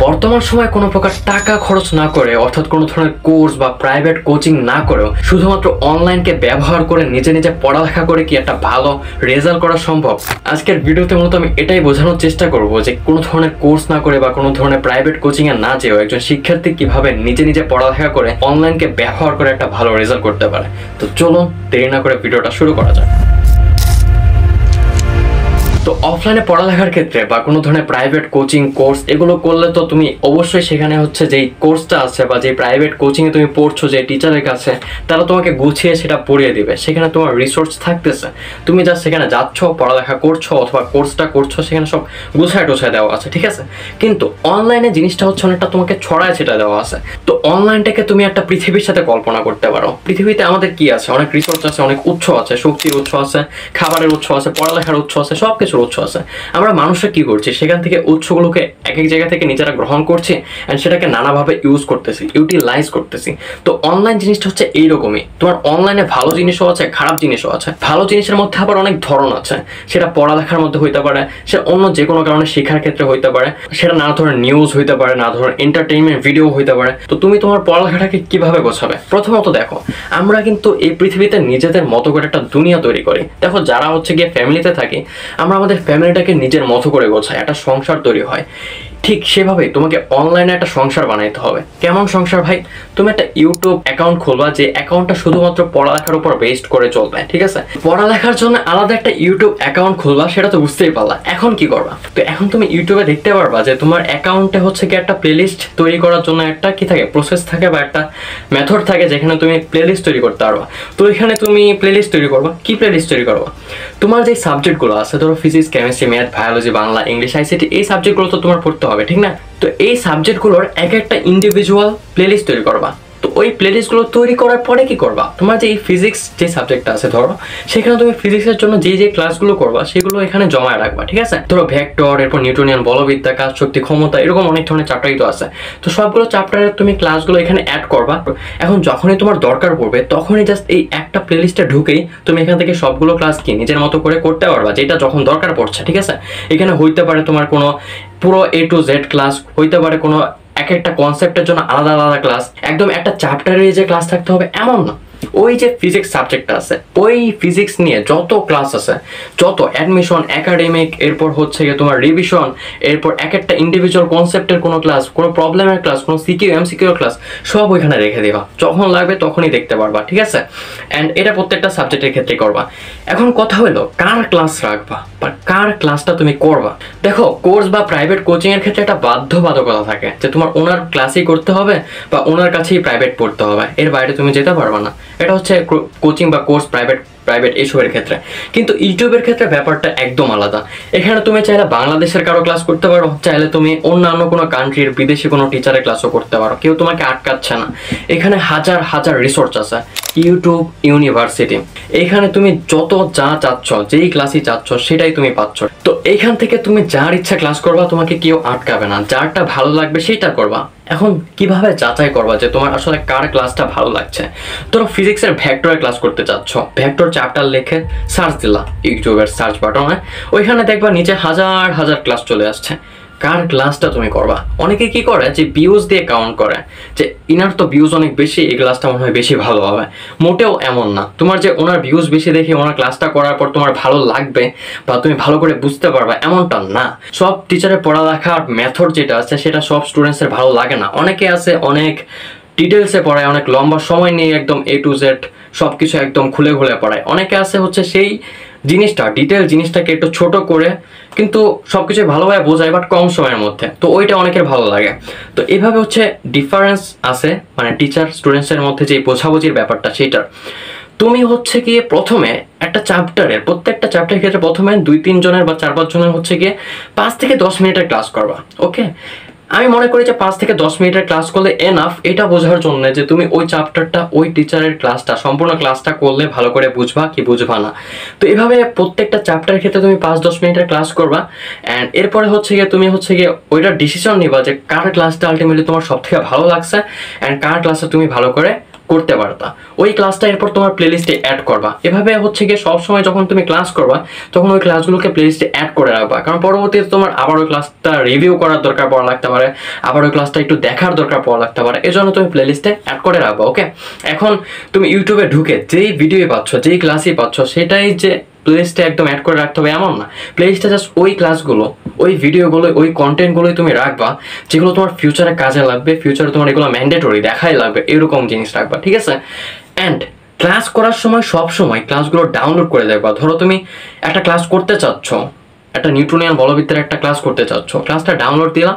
বর্তমান সময়ে কোনো প্রকার টাকা খরচ না করে অর্থাৎ কোনো ধরনের কোর্স বা প্রাইভেট কোচিং না করেও শুধুমাত্র অনলাইনকে ব্যবহার করে নিজে নিজে পড়ালেখা করে কি একটা ভালো রেজাল্ট করা সম্ভব? আজকের ভিডিওতে মূলত আমি এটাই বোঝানোর চেষ্টা করব যে কোনো ধরনের কোর্স না করে বা কোনো ধরনের প্রাইভেট কোচিং এ না যেও একজন শিক্ষার্থী কিভাবে নিজে নিজে পড়ালেখা করে অনলাইনকে ব্যবহার করে একটা ভালো রেজাল্ট করতে পারে। তো চলুন দেরি না করে ভিডিওটা শুরু করা যাক। তো অফলাইনে পড়ালেখার ক্ষেত্রে বা কোনো ধরনের প্রাইভেট কোচিং কোর্স এগুলো করলে তো তুমি অবশ্যই সেখানে হচ্ছে যেই কোর্সটা আছে বা যে প্রাইভেট কোচিংয়ে তুমি পড়ছো যে টিচারের কাছে তারা তোমাকে গুছিয়ে সেটা পড়িয়ে দিবে, সেখানে তোমার রিসোর্স থাকতেছে, তুমি যা সেখানে যাচ্ছ পড়ালেখা করছো অথবা কোর্সটা করছো সেখানে সব গুছায় টোছায় দেওয়া আছে, ঠিক আছে। কিন্তু অনলাইনে জিনিসটা হচ্ছে অনেকটা তোমাকে ছড়ায় সেটা দেওয়া আছে। তো অনলাইনটাকে তুমি একটা পৃথিবীর সাথে কল্পনা করতে পারো। পৃথিবীতে আমাদের কি আছে, অনেক রিসোর্স আছে, অনেক উৎস আছে, শক্তির উৎস আছে, খাবারের উৎস আছে, পড়ালেখার উৎস আছে, সব কিছু উৎস আছে। আমরা মানুষরা কি করছি, সেখান থেকে উৎসগুলোকে এক এক জায়গা থেকে নিজেরা গ্রহণ করছি এন্ড সেটাকে নানাভাবে ইউজ করতেছি, ইউটিলাইজ করতেছি। তো অনলাইন জিনিসটা হচ্ছে এইরকমই। তোমার অনলাইনে ভালো জিনিসও আছে, খারাপ জিনিসও আছে। ভালো জিনিসের মধ্যে আবার অনেক ধরন আছে, সেটা পড়ালেখার মধ্যে হইতে পারে, সে অন্য যে কোনো কারণে শেখার ক্ষেত্রে হইতে পারে, সেটা নানা ধরনের নিউজ হইতে পারে, নানা ধরনের এন্টারটেইনমেন্ট ভিডিও হইতে পারে। তো তুমি তোমার পড়ালেখাটাকে কিভাবে গোছাবে? প্রথমত দেখো, আমরা কিন্তু এই পৃথিবীতে নিজেদের মতো করে একটা দুনিয়া তৈরি করি। দেখো, যারা হচ্ছে গিয়ে ফ্যামিলিতে থাকি, আমরা আমাদের ফ্যামিলিটাকে নিজের মতো করে গোছাই, একটা সংসার তৈরি হয়। ঠিক সেভাবেই তোমাকে অনলাইনে একটা সংসার বানাইতে হবে। কেমন সংসার ভাই? তুমি একটা ইউটিউব অ্যাকাউন্ট খুলবা, যে অ্যাকাউন্টটা শুধুমাত্র পড়ালেখার উপর বেসড করে চলবে, ঠিক আছে। পড়ালেখার জন্য আলাদা একটা ইউটিউব অ্যাকাউন্ট খুলবা, সেটা তো বুঝতেই পারলা। এখন কি করবা? তো এখন তুমি ইউটিউবে দেখতে পারবা যে তোমার অ্যাকাউন্টে হচ্ছে কি একটা প্লেলিস্ট তৈরি করার জন্য একটা কি থাকে, প্রসেস থাকে বা একটা মেথড থাকে যেখানে তুমি প্লেলিস্ট তৈরি করতে পারবা। তো এখানে তুমি প্লেলিস্ট তৈরি করবা। কি প্লেলিস্ট তৈরি করবা? তোমার যে সাবজেক্টগুলো আছে, ধরো physics, chemistry, math, biology, Bangla, English, ICT, এই সাবজেক্টগুলো তো তোমার পড়তে হবে, ঠিক না? তো এই সাবজেক্টগুলোর এক একটা ইন্ডিভিজুয়াল প্লেলিস্ট তৈরি করবা। তো ওই প্লেলিস্টগুলো তৈরি করার পরে কি করবা, তোমার যে এই ফিজিক্স যে সাবজেক্টটা আছে ধরো, সেখানে তুমি ফিজিক্সের জন্য যে যে ক্লাসগুলো করবা সেগুলো এখানে জমায় রাখবা, ঠিক আছে। ধরো ভেক্টর, এরপর নিউটনিয়ান বলবিদ্যা, কাজ শক্তি, ক্ষমতা, এরকম অনেক ধরনের চ্যাপ্টারই তো আছে। তো সবগুলো চ্যাপ্টারের তুমি ক্লাসগুলো এখানে অ্যাড করবা। এখন যখনই তোমার দরকার পড়বে তখনই জাস্ট এই একটা প্লেলিস্টে ঢুকেই তুমি এখান থেকে সবগুলো ক্লাস কি নিজের মতো করে করতে পারবা, যেটা যখন দরকার পড়ছে, ঠিক আছে। এখানে হইতে পারে তোমার কোনো পুরো A to Z ক্লাস, হইতে পারে কোনো এক একটা কনসেপ্টের জন্য আলাদা আলাদা ক্লাস, একদম একটা চ্যাপ্টারে যে ক্লাস থাকতে হবে এমন না। ওই যে ফিজিক্স সাবজেক্টটা আছে, ওই ফিজিক্স নিয়ে যত ক্লাস আছে, যত অ্যাডমিশন, একাডেমিক, এরপর হচ্ছে গিয়ে তোমার রিভিশন, এরপর এক একটা ইন্ডিভিজুয়াল কনসেপ্টের কোনো ক্লাস, কোনো প্রবলেমের ক্লাস, কোনো সিকিউ এমসিকিউ ক্লাস, সব ওইখানে রেখে দেবা। যখন লাগবে তখনই দেখতে পারবা, ঠিক আছে। অ্যান্ড এটা প্রত্যেকটা সাবজেক্টের ক্ষেত্রে করবা। এখন কথা হলো কার ক্লাস রাখবা বা কার ক্লাসটা তুমি করবা। দেখো, কোর্স বা প্রাইভেট কোচিং এর ক্ষেত্রে একটা বাধ্যবাধকতা থাকে যে তোমার ওনার ক্লাসই করতে হবে বা ওনার কাছেই প্রাইভেট পড়তে হবে, এর বাইরে তুমি যেতে পারবা না। এটা হচ্ছে কোচিং বা কোর্স প্রাইভেট এইসবের ক্ষেত্রে। কিন্তু ইউটিউবের ক্ষেত্রে ব্যাপারটা একদম আলাদা। এখানে তুমি চাইলে বাংলাদেশের কারো ক্লাস করতে পারো, চাইলে তুমি অন্যান্য কোনো কান্ট্রির বিদেশি কোনো টিচারের ক্লাসও করতে পারো, কেউ তোমাকে আটকাচ্ছে না। এখানে হাজার হাজার রিসোর্স আছে। ইউটিউব ইউনিভার্সিটি, এখানে তুমি যত যা চাচ্ছ, যেই ক্লাসই চাচ্ছ সেটাই তুমি পাচ্ছ। তো এইখান থেকে তুমি যার ইচ্ছা ক্লাস করবা, তোমাকে কেউ আটকাবে না, যারটা ভালো লাগবে সেইটা করবা। এখন কিভাবে যাচাই করবা যে তোমার আসলে কার ক্লাসটা ভালো লাগছে? ধরো ফিজিক্সের ভেক্টরের ক্লাস করতে চাচ্ছ, ভেক্টর চ্যাপ্টার লিখে সার্চ দিলা ইউটিউবের সার্চ বাটনে, ওইখানে দেখবা নিচে হাজার হাজার ক্লাস চলে আসছে। কার ক্লাসটা তুমি করবা? অনেকে কি করে যে ভিউজ দিয়ে কাউন্ট করে, যে ইনার তো ভিউজ অনেক বেশি, এই ক্লাসটা মনে হয় বেশি ভালো হবে। মোটেও এমন না। তোমার যে ওনার ভিউজ বেশি দেখে ওনার ক্লাসটা করার পর তোমার ভালো লাগবে বা তুমি ভালো করে বুঝতে পারবা এমনটা না। সব টিচারের পড়ালেখার মেথড যেটা আছে সেটা সব স্টুডেন্টসের ভালো লাগে না। অনেকে আছে অনেক ডিটেলসে পড়ায়, অনেক লম্বা সময় নিয়ে একদম A to Z সবকিছু একদম খুলে খুলে পড়ায়। অনেকে আছে হচ্ছে সেই জিনিসটা, ডিটেল জিনিসটাকে একটু ছোট করে কিন্তু সবকিছু ভালোভাবে বোঝায় বাট কম সময়ের মধ্যে। তো ওইটা অনেকের ভালো লাগে। তো এইভাবে হচ্ছে ডিফারেন্স আছে, মানে টিচার স্টুডেন্টসের মধ্যে যে বোঝাবুঝির ব্যাপারটা সেটার। তুমি হচ্ছে গিয়ে প্রথমে একটা চ্যাপ্টারের, প্রত্যেকটা চ্যাপ্টারের ক্ষেত্রে প্রথমে 2-3 জনের বা 4-5 জনের হচ্ছে গিয়ে 5 থেকে 10 মিনিটের ক্লাস করবা। ওকে, আমি মনে করি যে 5 থেকে 10 মিনিটের ক্লাস করলে এনাফ, এটা বোঝার জন্য যে তুমি ওই চ্যাপ্টারটা, ওই টিচারের ক্লাসটা, সম্পূর্ণ ক্লাসটা করলে ভালো করে বুঝবা কি বুঝবা না। তো এইভাবে প্রত্যেকটা চ্যাপ্টারের ক্ষেত্রে তুমি 5-10 মিনিটের ক্লাস করবা। অ্যান্ড এরপরে হচ্ছে গিয়ে তুমি হচ্ছে গিয়ে ওইটার ডিসিশন নিবা যে কার ক্লাসটা আলটিমেটলি তোমার সব থেকে ভালো লাগছে অ্যান্ড কার ক্লাসটা তুমি ভালো করে করতে পারতা, ওই ক্লাসটা এরপর তোমার প্লেলিস্টে অ্যাড করবা। এভাবে হচ্ছে গিয়ে সবসময় যখন তুমি ক্লাস করবা তখন ওই ক্লাসগুলোকে প্লেলিস্টে অ্যাড করে রাখবা, কারণ পরবর্তীতে তোমার আবার ওই ক্লাসটা রিভিউ করার দরকার পড়া লাগতে পারে, আবার ওই ক্লাসটা একটু দেখার দরকার পড়া লাগতে পারে, এজন্য তুমি প্লেলিস্টে অ্যাড করে রাখবা। ওকে, এখন তুমি ইউটিউবে ঢুকে যেই ভিডিও পাচ্ছ, যেই ক্লাসই পাচ্ছ, সেটাই যে প্লেলিস্টে একদম অ্যাড করে রাখতে হবে এমন না। প্লেলিস্টে জাস্ট ওই ক্লাসগুলো, ওই ভিডিওগুলো, ওই কন্টেন্টগুলোই তুমি রাখবা যেগুলো তোমার ফিউচারে কাজে লাগবে, ফিউচারে তোমার এগুলো ম্যান্ডেটরি দেখাই লাগবে, এরকম জিনিস রাখবা, ঠিক আছে? অ্যান্ড ক্লাস করার সময় সব সময় ক্লাসগুলো ডাউনলোড করে দেখবা। ধরো তুমি একটা ক্লাস করতে চাচ্ছ, একটা নিউটনিয়ান বলবিদ্যার একটা ক্লাস করতে চাচ্ছ, ক্লাসটা ডাউনলোড দিলা,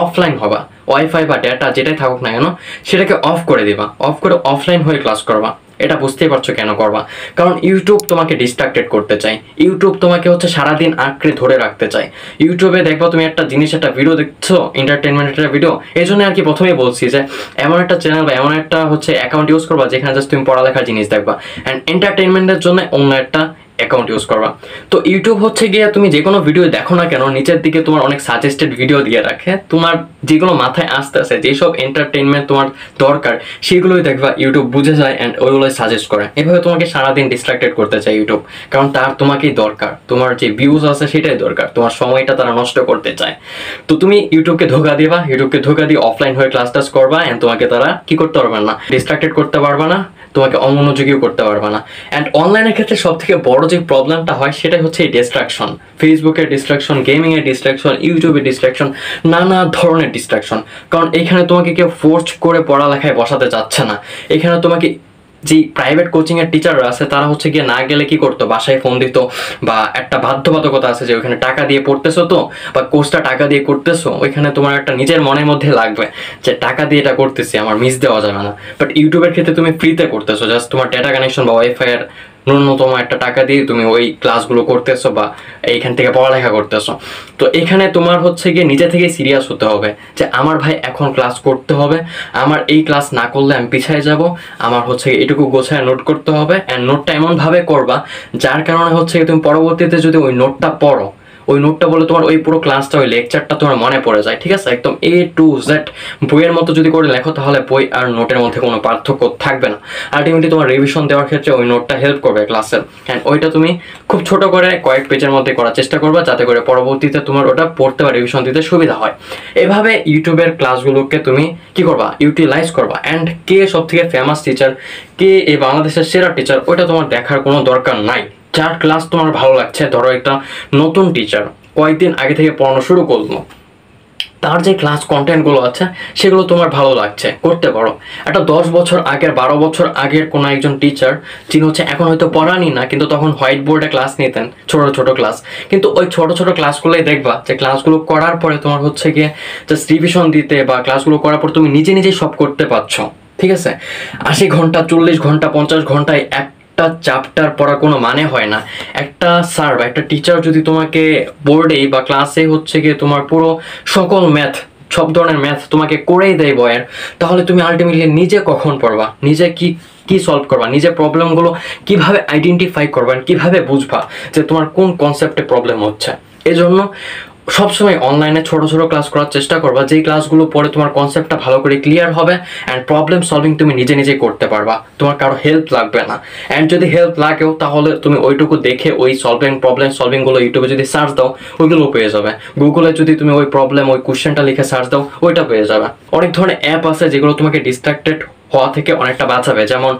অফলাইন হবা, ওয়াইফাই বা ডেটা যেটাই থাকুক না কেন সেটাকে অফ করে দিবা, অফ করে অফলাইন হয়ে ক্লাস করবা। এটা বুঝতেই পারছো কেন করবা, কারণ ইউটিউব তোমাকে ডিস্ট্রাক্টেড করতে চাই, ইউটিউব তোমাকে হচ্ছে সারাদিন আঁকড়ে ধরে রাখতে চাই। ইউটিউবে দেখবা তুমি একটা জিনিস, একটা ভিডিও দেখছো, এন্টারটেনমেন্টের ভিডিও, এই জন্য আর কি প্রথমেই বলছি যে এমন একটা চ্যানেল বা এমন একটা হচ্ছে অ্যাকাউন্ট ইউজ করবা যেখানে জাস্ট তুমি পড়ালেখার জিনিস দেখবা, অ্যান্ড এন্টারটেনমেন্টের জন্য অন্য একটা অ্যাকাউন্ট ইউজ করবা। তো ইউটিউব হচ্ছে গিয়ে তুমি যে কোনো ভিডিও দেখো না কেন নিচের দিকে তোমার অনেক সাজেস্টেড ভিডিও দিয়ে রাখে, তোমার যেগুলো মাথায় আসতে আসে, যেসব এন্টারটেনমেন্ট তোমার দরকার সেগুলোই দেখবা ইউটিউব বুঝে যায় অ্যান্ড ওইগুলোই সাজেস্ট করে। এভাবে তোমাকে সারাদিন ডিস্ট্রাক্টেড করতে চায় ইউটিউব, কারণ তার তোমাকেই দরকার, তোমার যে ভিউজ আছে সেটাই দরকার, তোমার সময়টা তারা নষ্ট করতে চায়। তো তুমি ইউটিউবকে ধোকা দিবা, ইউটিউবকে ধোকা দিয়ে অফলাইন হয়ে ক্লাস টাস করবা, অ্যান্ড তোমাকে তারা কি করতে পারবে না, ডিস্ট্রাক্টেড করতে পারবে না, তোমাকে অমনোযোগীও করতে পারবে না। অ্যান্ড অনলাইনের ক্ষেত্রে সব থেকে বড় যে প্রবলেমটা হয় সেটাই হচ্ছে এই ডিস্ট্রাকশন, ফেসবুকের ডিস্ট্রাকশন, গেমিংয়ের ডিস্ট্রাকশন, ইউটিউবের ডিস্ট্রাকশন, নানা ধরনের ডিস্ট্রাকশন। কারণ এখানে তোমাকে কেউ ফোর্স করে পড়ালেখায় বসাতে চাচ্ছে না, এখানে তোমাকে যে প্রাইভেট কোচিং এর টিচাররা আছে তারা হচ্ছে গিয়ে না গেলে কি করতো, বাসায় ফোন দিত, বা একটা বাধ্যবাধকতা আছে যে ওইখানে টাকা দিয়ে পড়তেছো তো, বা কোর্সটা টাকা দিয়ে করতেছো, ওইখানে তোমার একটা নিজের মনের মধ্যে লাগবে যে টাকা দিয়ে এটা করতেছি, আমার মিস দেওয়া যাবে না। বাট ইউটিউবের ক্ষেত্রে তুমি ফ্রিতে করতেছো, জাস্ট তোমার ডেটা কানেকশন বা ওয়াইফাই এর ন্যূনতম একটা টাকা দিয়ে তুমি ওই ক্লাসগুলো করতেছো বা এইখান থেকে পড়ালেখা করতেছো। তো এখানে তোমার হচ্ছে গিয়ে নিজে থেকে সিরিয়াস হতে হবে যে আমার ভাই এখন ক্লাস করতে হবে, আমার এই ক্লাস না করলে আমি পিছিয়ে যাব, আমার হচ্ছে এটুকু গোছায় নোট করতে হবে, অ্যান্ড নোটটা এমনভাবে করবা যার কারণে হচ্ছে তুমি পরবর্তীতে যদি ওই নোটটা পড়ো, ওই নোটটা বলে তোমার ওই পুরো ক্লাসটা, ওই লেকচারটা তোমার মনে পড়ে যায়, ঠিক আছে? একদম A to Z বইয়ের মতো যদি করে লেখো তাহলে বই আর নোটের মধ্যে কোনো পার্থক্য থাকবে না। আলটিমেটলি তোমার রিভিশন দেওয়ার ক্ষেত্রে ওই নোটটা হেল্প করবে ক্লাসের, অ্যান্ড ওইটা তুমি খুব ছোট করে কয়েক পেজের মধ্যে করার চেষ্টা করবা যাতে করে পরবর্তীতে তোমার ওটা পড়তে বা রিভিশন দিতে সুবিধা হয়। এভাবে ইউটিউবের ক্লাসগুলোকে তুমি কি করবা, ইউটিলাইজ করবা। অ্যান্ড কে সব থেকে ফেমাস টিচার, কে এই বাংলাদেশের সেরা টিচার, ওইটা তোমার দেখার কোনো দরকার নাই। যার ক্লাস তোমার ভালো লাগছে, ধরো একটা নতুন টিচার কয়েকদিন আগে থেকে পড়ানো শুরু করলো, তার যে ক্লাস কন্টেন্টগুলো আছে সেগুলো তোমার ভালো লাগছে, করতে পারো। একটা 10 বছর আগের, 12 বছর আগের কোনো একজন টিচার যিনি হচ্ছে এখন হয়তো পড়ানি না, কিন্তু তখন হোয়াইট বোর্ডে ক্লাস নিতেন, ছোট ছোট ক্লাস, কিন্তু ওই ছোট ছোট ক্লাসগুলোই দেখবা যে ক্লাসগুলো করার পরে তোমার হচ্ছে গিয়ে জাস্ট রিভিশন দিতে বা ক্লাসগুলো করার পর তুমি নিজে নিজেই সব করতে পারছো, ঠিক আছে? 80 ঘন্টা, 40 ঘন্টা, 50 ঘন্টায় একটা চ্যাপ্টার পড়ার কোনো মানে হয় না। একটা স্যার বা একটা টিচার যদি তোমাকে বোর্ডে বা ক্লাসে হচ্ছে গিয়ে তোমার পুরো সকল ম্যাথ, সব ধরনের ম্যাথ তোমাকে করেই দেয় বইয়ের, তাহলে তুমি আলটিমেটলি নিজে কখন পড়বা, নিজে কি কি সলভ করবা, নিজের প্রবলেমগুলো কিভাবে আইডেন্টিফাই করবা, কিভাবে বুঝবা যে তোমার কোন কনসেপ্টে প্রবলেম হচ্ছে। এজন্য সবসময় অনলাইনে ছোট ছোট ক্লাস করার চেষ্টা করবা, যেই ক্লাসগুলো পরে তোমার কনসেপ্টটা ভালো করে ক্লিয়ার হবে, অ্যান্ড প্রবলেম সলভিং তুমি নিজে নিজে করতে পারবা, তোমার কারো হেল্প লাগবে না। অ্যান্ড যদি হেল্প লাগেও তাহলে তুমি ওইটুকু দেখে ওই প্রবলেম সলভিংগুলো ইউটিউবে যদি সার্চ দাও ওইগুলো পেয়ে যাবে, গুগলে যদি তুমি ওই প্রবলেম, ওই কোশ্চেনটা লিখে সার্চ দাও ওইটা পেয়ে যাবে। অনেক ধরনের অ্যাপ আছে যেগুলো তোমাকে ডিস্ট্রাক্টেড হওয়া থেকে অনেকটা বাঁচাবে, যেমন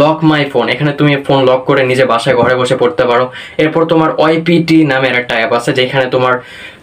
লক মাই ফোন, এখানে তুমি ফোন লক করে নিজে বাসায় ঘরে বসে পড়তে পারো। এরপর তোমার ওয়াইপিটি নামের একটা অ্যাপ আছে যেখানে তোমার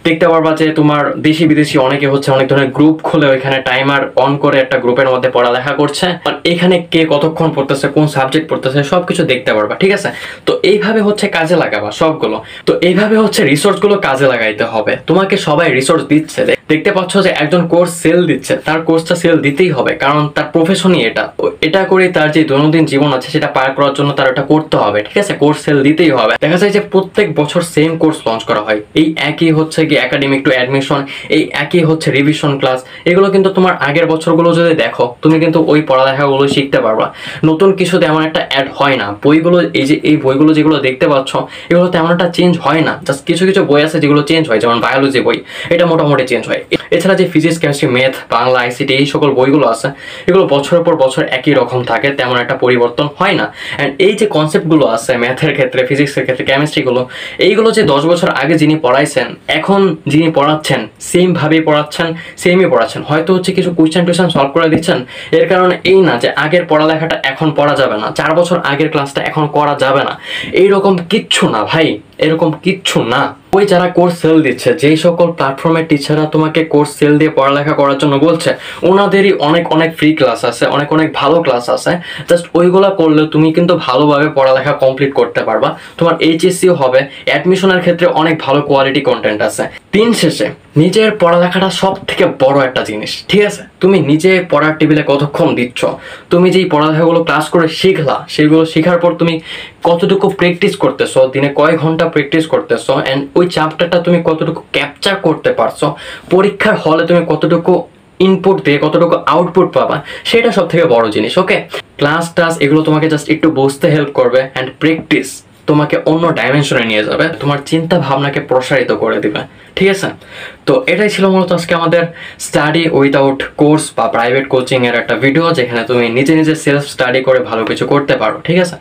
দেখতে পারবা যে তোমার দেশি বিদেশি অনেকে হচ্ছে অনেক ধরনের গ্রুপ খুলে ওইখানে টাইমার অন করে একটা গ্রুপের মধ্যে পড়ালেখা করছে, আর এখানে কে কতক্ষণ পড়তেছে, কোন সাবজেক্ট পড়তেছে সবকিছু দেখতে পারবা, ঠিক আছে? তো এইভাবে হচ্ছে কাজে লাগাবা সবগুলো। তো এইভাবে হচ্ছে রিসোর্সগুলো কাজে লাগাইতে হবে। তোমাকে সবাই রিসোর্স দিচ্ছে, দেখতে পাচ্ছ যে একজন কোর্স সেল দিচ্ছে, তার কোর্সটা সেল দিতেই হবে, কারণ তার প্রফেশনই এটা, এটা করে তার যে দৈনন্দিন জীবন আছে সেটা পার করার জন্য তার এটা করতে হবে, ঠিক আছে? কোর্স সেল দিতেই হবে। দেখা যায় যে প্রত্যেক বছর সেম কোর্স লঞ্চ করা হয়, এই একই হচ্ছে থেকে একাডেমিক টু অ্যাডমিশন, এই একই হচ্ছে রিভিশন ক্লাস, এগুলো কিন্তু তোমার আগের বছরগুলো যদি দেখো তুমি কিন্তু ওই পড়ালেখাগুলো শিখতে পারবা। নতুন কিছু তেমন একটা অ্যাড হয় না। বইগুলো এই বইগুলো যেগুলো দেখতে পাচ্ছ এগুলো তেমন একটা চেঞ্জ হয় না, জাস্ট কিছু কিছু বই আছে যেগুলো চেঞ্জ হয়, যেমন বায়োলজি বই এটা মোটামুটি চেঞ্জ হয়। এছাড়া যে physics, chemistry, math, Bangla, ICT এই সকল বইগুলো আছে এগুলো বছরের পর বছর একই রকম থাকে, তেমন একটা পরিবর্তন হয় না। অ্যান্ড এই যে কনসেপ্টগুলো আছে ম্যাথের ক্ষেত্রে, ফিজিক্সের ক্ষেত্রে, কেমিস্ট্রিগুলো, এইগুলো যে 10 বছর আগে যিনি পড়াইছেন এখন যিনি পড়াচ্ছেন সেমভাবেই পড়াচ্ছেন, সেমই পড়াচ্ছেন। হয়তো হচ্ছে কিছু কোয়েশ্চেন টোয়েশ্চেন সলভ করে দিচ্ছেন, এর কারণে এই না যে আগের পড়ালেখাটা এখন পড়া যাবে না, 4 বছর আগের ক্লাসটা এখন করা যাবে না, এইরকম কিচ্ছু না ভাই, এরকম কিচ্ছু না। ওই যারা কোর্স সেল দিচ্ছে, যেই সকল প্ল্যাটফর্মের টিচাররা তোমাকে কোর্স সেল দিয়ে পড়ালেখা করার জন্য বলছে, ওনাদেরই অনেক অনেক ফ্রি ক্লাস আছে, অনেক অনেক ভালো ক্লাস আছে। জাস্ট ওইগুলা করলে তুমি কিন্তু ভালোভাবে পড়ালেখা কমপ্লিট করতে পারবা, তোমার এইচএসসিও হবে। অ্যাডমিশনের ক্ষেত্রে অনেক ভালো কোয়ালিটি কন্টেন্ট আছে। দিন শেষে নিজের পড়ালেখাটা সব থেকে বড় একটা জিনিস, ঠিক আছে? তুমি নিজে পড়ার টেবিলে কতক্ষণ দিচ্ছ, তুমি যেই পড়ালেখাগুলো ক্লাস করে শিখলা সেগুলো শেখার পর তুমি কতটুকু প্র্যাকটিস করতেছো, দিনে কয় ঘন্টা প্র্যাকটিস করতেছো, অ্যান্ড ওই চ্যাপ্টারটা তুমি কতটুকু ক্যাপচার করতে পারছো, পরীক্ষার হলে তুমি কতটুকু ইনপুট দিয়ে কতটুকু আউটপুট পাবা, সেটা সব থেকে বড় জিনিস। ওকে, ক্লাস টাস এগুলো তোমাকে জাস্ট একটু বুঝতে হেল্প করবে, অ্যান্ড প্র্যাকটিস তোমাকে অন্য ডাইমেনশনে নিয়ে যাবে, তোমার চিন্তা ভাবনাকে প্রসারিত করে দিবে, ঠিক আছে? তো এটাই ছিল মূলত আজকে আমাদের স্টাডি উইদাউট কোর্স বা প্রাইভেট কোচিং এর একটা ভিডিও, যেখানে তুমি নিজে নিজে সেলফ স্টাডি করে ভালো কিছু করতে পারো, ঠিক আছে?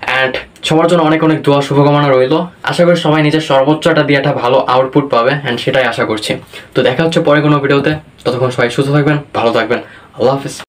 অ্যান্ড সবার জন্য অনেক অনেক দোয়া শুভকামনা রইল। আশা করি সবাই নিজের সর্বোচ্চটা দিয়ে একটা ভালো আউটপুট পাবে, অ্যান্ড সেটাই আশা করছি। তো দেখা হচ্ছে পরে কোনো ভিডিওতে, ততক্ষণ সবাই সুস্থ থাকবেন, ভালো থাকবেন, আল্লাহ হাফিজ।